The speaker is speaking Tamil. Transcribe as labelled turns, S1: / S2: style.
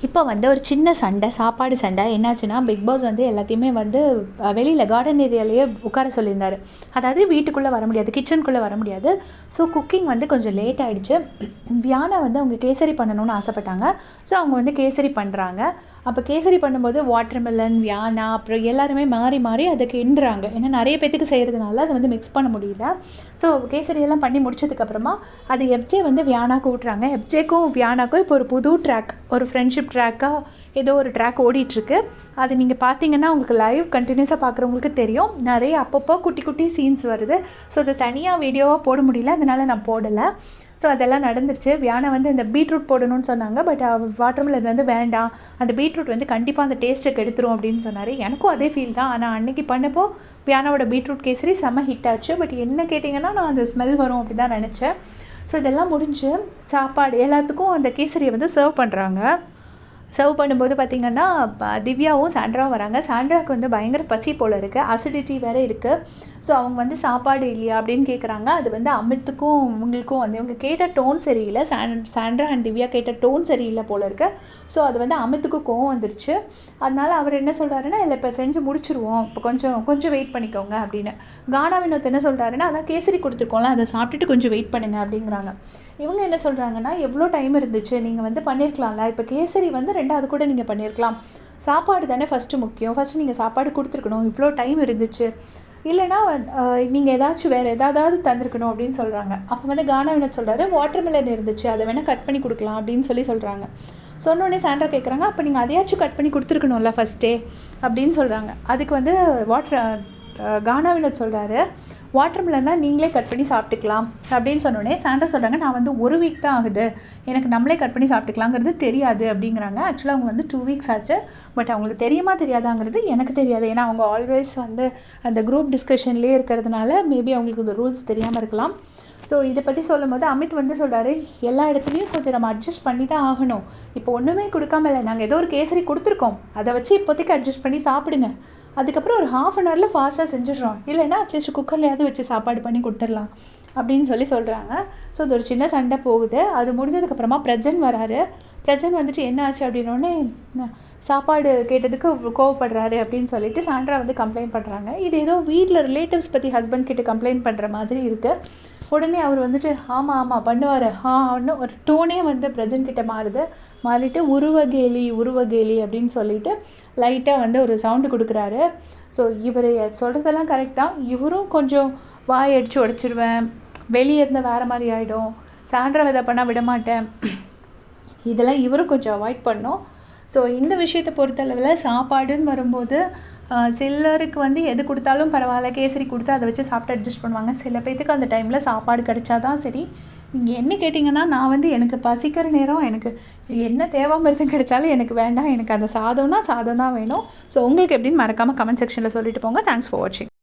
S1: இப்போ வந்து ஒரு சின்ன சண்டை, சாப்பாடு சண்டை என்னாச்சுன்னா, பிக் பாஸ் வந்து எல்லாத்தையுமே வந்து வெளியில கார்டன் ஏரியாலயே உட்கார சொல்லியிருந்தாரு. அதாவது வீட்டுக்குள்ள வர முடியாது, கிச்சனுக்குள்ள வர முடியாது. ஸோ குக்கிங் வந்து கொஞ்சம் லேட் ஆயிடுச்சு. வியானா வந்து அவங்க கேசரி பண்ணணும்னு ஆசைப்பட்டாங்க. ஸோ அவங்க வந்து கேசரி பண்றாங்க. அப்போ கேசரி பண்ணும்போது வாட்டர்மெலன், வியானா அப்புறம் எல்லாருமே மாறி மாறி அதை கிண்டுறாங்க. ஏன்னா நிறைய பேத்துக்கு செய்கிறதுனால அதை வந்து மிக்ஸ் பண்ண முடியல. ஸோ கேசரியெல்லாம் பண்ணி முடிச்சதுக்கப்புறமா அது எஃப்ஜே வந்து வியானாக்கு ஊட்டுறாங்க. எஃப்ஜேக்கும் வியானாக்கும் இப்போ ஒரு புது ட்ராக், ஒரு ஃப்ரெண்ட்ஷிப் ட்ராக்காக ஏதோ ஒரு ட்ராக் ஓடிட்டுருக்கு. அது நீங்கள் பார்த்தீங்கன்னா உங்களுக்கு லைவ் கண்டினியூஸாக பார்க்குறவங்களுக்கு தெரியும். நிறைய அப்பப்போ குட்டி குட்டி சீன்ஸ் வருது. ஸோ அது தனியாக வீடியோவாக போட முடியல, அதனால நான் போடலை. ஸோ அதெல்லாம் நடந்துருச்சு. வியானா வந்து இந்த பீட்ரூட் போடணும்னு சொன்னாங்க. பட் வாட்டர்மெலன் வந்து வேண்டாம், அந்த பீட்ரூட் வந்து கண்டிப்பாக அந்த டேஸ்ட்டை கெடுத்துரும் அப்படின்னு சொன்னார். எனக்கும் அதே ஃபீல் தான். ஆனால் அன்றைக்கி பண்ணப்போ வியானாவோட பீட்ரூட் கேசரி செம்ம ஹிட் ஆச்சு. பட் என்ன கேட்டிங்கன்னா, நான் அந்த ஸ்மெல் வரும் அப்படி தான் நினச்சேன். ஸோ இதெல்லாம் முடிஞ்சு சாப்பாடு எல்லாத்துக்கும் அந்த கேசரியை வந்து சர்வ் பண்ணுறாங்க. சர்வ் பண்ணும்போது பார்த்திங்கன்னா, திவ்யாவும் சாண்ட்ராவும் வராங்க. சாண்ட்ராவுக்கு வந்து பயங்கர பசி போல் இருக்குது, அசிடிட்டி வேறு இருக்குது. ஸோ அவங்க வந்து சாப்பாடு இல்லையா அப்படின்னு கேட்குறாங்க. அது வந்து அமித்துக்கும் உங்களுக்கும் வந்து இவங்க கேட்ட டோன் சரியில்லை. சாண்ட்ரா அண்ட் திவ்யா கேட்ட டோன் சரியில்லை போல் இருக்குது. ஸோ அது வந்து அமித்துக்கு கோவம் வந்துருச்சு. அதனால் அவர் என்ன சொல்கிறாருன்னா, இல்லை இப்போ செஞ்சு முடிச்சுருவோம், இப்போ கொஞ்சம் வெயிட் பண்ணிக்கோங்க அப்படின்னு. கானா வினோத் என்ன சொல்கிறாருன்னா, அதான் கேசரி கொடுத்துருக்கோம்ல, அதை சாப்பிட்டுட்டு கொஞ்சம் வெயிட் பண்ணுங்க அப்படிங்கிறாங்க. இவங்க என்ன சொல்கிறாங்கன்னா, எவ்வளோ டைம் இருந்துச்சு, நீங்கள் வந்து பண்ணியிருக்கலாம்ல, இப்போ கேசரி வந்து 2வது கூட நீங்கள் பண்ணியிருக்கலாம். சாப்பாடு தானே ஃபஸ்ட்டு முக்கியம், ஃபஸ்ட்டு நீங்கள் சாப்பாடு கொடுத்துருக்கணும், இவ்வளோ டைம் இருந்துச்சு. இல்லைனா நீங்கள் ஏதாச்சும் வேறு எதாவது தந்திருக்கணும் அப்படின்னு சொல்கிறாங்க. அப்போ வந்து கானா வினோத் சொல்கிறாரு, வாட்டர்மெலன் இருந்துச்சு, அதை வேணால் கட் பண்ணி கொடுக்கலாம் அப்படின்னு சொல்கிறாங்க. சொன்னோடனே சாண்ட்ரா கேட்குறாங்க, அப்போ நீங்கள் அதையாச்சும் கட் பண்ணி கொடுத்துருக்கணும்ல ஃபஸ்ட்டே அப்படின்னு சொல்கிறாங்க. அதுக்கு வந்து கானா வினோத் சொல்கிறாரு, வாட்டர்மெலன்லாம் நீங்களே கட் பண்ணி சாப்பிட்டுக்கலாம் அப்படின்னு சொன்னோடனே சாண்ட்ரா சொல்கிறாங்க, நான் வந்து 1 வீக் தான் ஆகுது, எனக்கு நம்மளே கட் பண்ணி சாப்பிட்டுக்கலாங்கிறது தெரியாது அப்படிங்கிறாங்க. ஆக்சுவலாக அவங்க வந்து 2 வீக்ஸ் ஆச்சு. பட் அவங்களுக்கு தெரியுமா தெரியாதாங்கிறது எனக்கு தெரியாது. ஏன்னா அவங்க ஆல்வேஸ் வந்து அந்த குரூப் டிஸ்கஷன்லேயே இருக்கிறதுனால மேபி அவங்களுக்கு இந்த ரூல்ஸ் தெரியாமல் இருக்கலாம். ஸோ இதை பற்றி சொல்லும்போது அமித் வந்து சொல்கிறாரு, எல்லா இடத்துலையும் கொஞ்சம் நம்ம அட்ஜஸ்ட் பண்ணி தான் ஆகணும். இப்போ ஒன்றுமே கொடுக்காம இல்லை, நாங்கள் ஏதோ ஒரு கேசரி கொடுத்துருக்கோம், அதை வச்சு இப்போதைக்கு அட்ஜஸ்ட் பண்ணி சாப்பிடுங்க. அதுக்கப்புறம் ஒரு 1/2 hourல ஃபாஸ்ட்டாக செஞ்சிடுறோம், இல்லைன்னா அட்லீஸ்ட் குக்கர்லையாவது வச்சு சாப்பாடு பண்ணி கொடுத்துடலாம் அப்படின்னு சொல்கிறாங்க. ஸோ அது ஒரு சின்ன சண்டை போகுது. அது முடிஞ்சதுக்கப்புறமா பிரஜன் வராரு. பிரஜன் வந்துட்டு என்ன ஆச்சு அப்படின்னோடனே, சாப்பாடு கேட்டதுக்கு கோவப்படுறாரு அப்படின்னு சொல்லிட்டு சாண்ட்ரா வந்து கம்ப்ளைண்ட் பண்ணுறாங்க. இது ஏதோ வீட்டில் ரிலேட்டிவ்ஸ் பற்றி ஹஸ்பண்ட் கிட்ட கம்ப்ளைண்ட் பண்ணுற மாதிரி இருக்குது. உடனே அவர் வந்துட்டு ஆமாம் பண்ணுவார் ஒன்று ஒரு டோனே வந்து பிரஜன் கிட்ட மாறிட்டு உருவகேலி அப்படின்னு சொல்லிட்டு லைட்டாக வந்து ஒரு சவுண்டு கொடுக்குறாரு. ஸோ இவர் சொல்கிறதெல்லாம் கரெக்ட் தான். இவரும் கொஞ்சம் வாய் அடித்து உடச்சிருவேன், வெளியே இருந்தால் வேறு மாதிரி ஆகிடும், சாண்ட்ரா இதை பண்ணால் விட மாட்டேன், இதெல்லாம் இவரும் கொஞ்சம் அவாய்ட் பண்ணோம். ஸோ இந்த விஷயத்தை பொறுத்தளவில் சாப்பாடுன்னு வரும்போது சிலருக்கு வந்து எது கொடுத்தாலும் பரவாயில்ல, கேசரி கொடுத்து அதை வச்சு சாப்பிட்டு அட்ஜஸ்ட் பண்ணுவாங்க. சில பேர்த்துக்கு அந்த டைமில் சாப்பாடு கிடைச்சா தான் சரி. நீங்கள் என்ன கேட்டிங்கன்னா, நான் வந்து எனக்கு பசிக்கிற நேரம் எனக்கு என்ன தேவாமிர்தம் கிடைச்சாலும் எனக்கு வேண்டாம், எனக்கு அந்த சாதம் தான் வேணும். ஸோ உங்களுக்கு எப்படின்னு மறக்காமல் கமெண்ட் செக்ஷனில் சொல்லிட்டு போங்க. தேங்க்ஸ் ஃபார் வாட்சிங்.